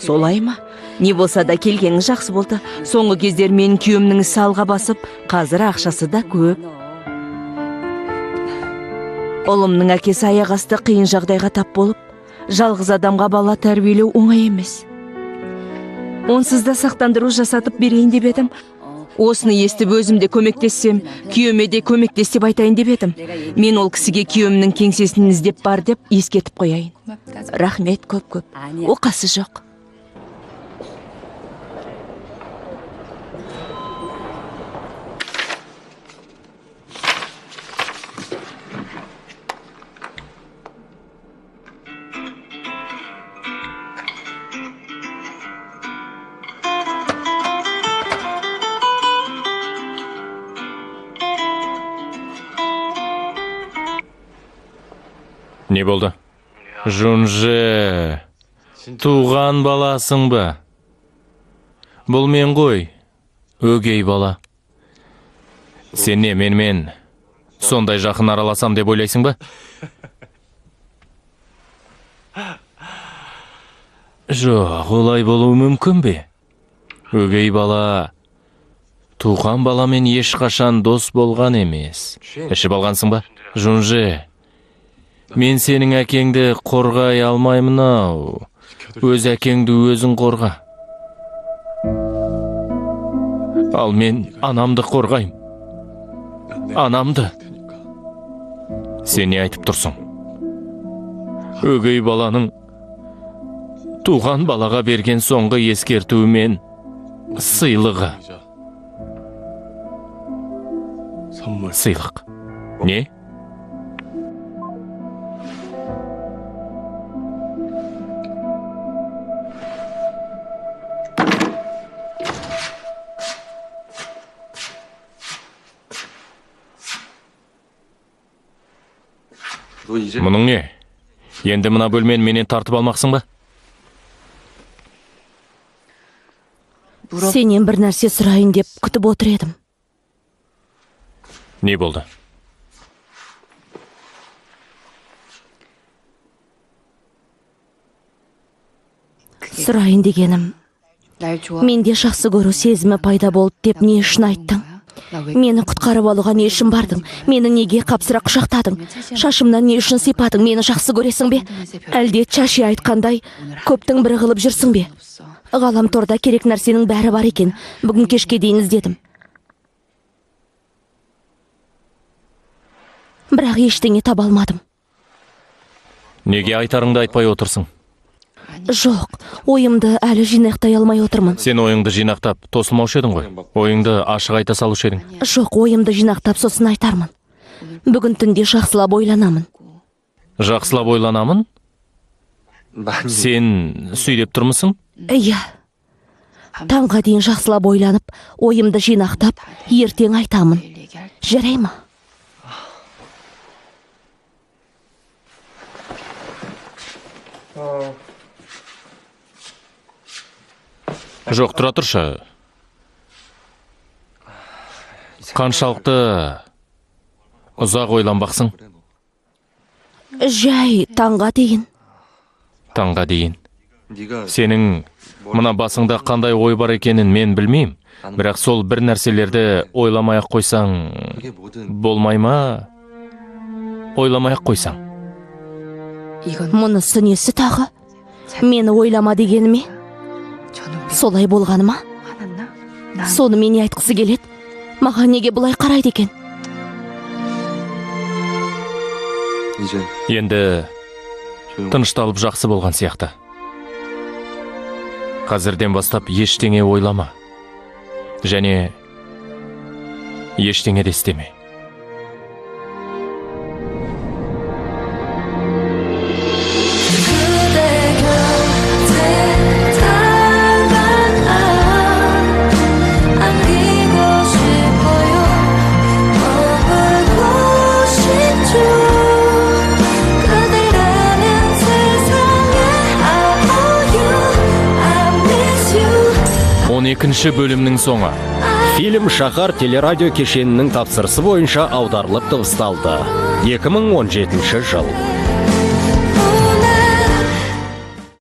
Солай ма? Не болса да келгенің жақсы болды. Соңғы кездер менің күйеуімнің ісі алға басып, қазір ақшасы да көп. Ұлымның әкесі аяқасты қиын жағдайға тап болып, жалғыз адамға бала тәрбиелеу оңай емес. Онсыз да сақтандыру жасатып берейін деп едім. Осыны естіп өзімде көмектессем, күйеуіме де көмектес деп айтайын деп едім. Мен ол кісіге күйеуімнің кеңсесін іздеп бар деп ескертіп қояйын. Рахмет көп-көп. Оқасы жоқ. Не болды? Жунже, туған баласың ба? Бұл мен ғой, өгей бала. Сен не, мен сондай жақын араласам деп ойлайсың ба? Жоқ, олай болуы мүмкін бе? Өгей бала, туған баламен ешқашан дос болған емес. Ішіп алғансың ба? Жунже, Мен сенің әкеңді қорғай алмаймын ау. Өз әкеңді өзің қорға. Ал мен анамды қорғайым. Анамды. Сен не айтып тұрсың? Өгей баланың туған балаға берген соңғы ескертуі мен сыйлығы. Сыйлық. Не? Мұның не? Енді мына бөлмені менен тартып алмақсың ба? Сенен бір нәрсе сұрайын деп күтіп отыр едім. Не болды? Сұрайын дегенім, менде жақсы көру сезімі пайда болды деп не үшін айттың? Мені құтқарып алуға не үшін бардың? Мені неге қапсыра құшақтадың? Шашымнан не үшін сипадың? Мені жақсы көресің бе? Әлде Чаши айтқандай, көптің бірі қылып жүрсің бе? Ғаламторда керек нәрсенің бәрі бар екен. Бүгін кешке дейін іздедім. Бірақ ештеңе таба алмадым. Неге айтарыңды айтпай отырсың? Жоқ, ойымды әлі жинақтай алмай отырмын. Сен ойыңды жинақтап тосылмаушы едің ғой. Ойыңды ашық айта салушы едің. Жоқ, ойымды жинақтап сосын айтармын. Бүгін түнде жақсылап ойланамын. Жақсылап ойланамын? Сен сөйлеп тұрмысың? Иә. Таңға дейін жақсылап ойланып, ойымды жинақтап, ертең айтамын. Жарай ма? Жоқ, тұра тұршы. Қаншалықты ұзақ ойланбақсың? Жай, таңға дейін. Таңға дейін. Сенің мына басыңда қандай ой бар екенін мен білмеймін. Бірақ сол бір нәрселерді ойламай-ақ қойсаң болмай ма? Ойламай-ақ қойсаң. Мұнысы несі тағы? Мені ойлама дегені ме? Солай болғаны ма? Соны мені айтқысы келеді. Маған неге бұлай қарайды екен? Енді тынышталып жақсы болған сияқты. Қазірден бастап ештеңе ойлама. Және ештеңе де істеме. Екінші бөлімнің соңы. Фильм Шаһар телерадио кешенінің тапсырысы бойынша аударылып дыбысталды. 2017 жыл.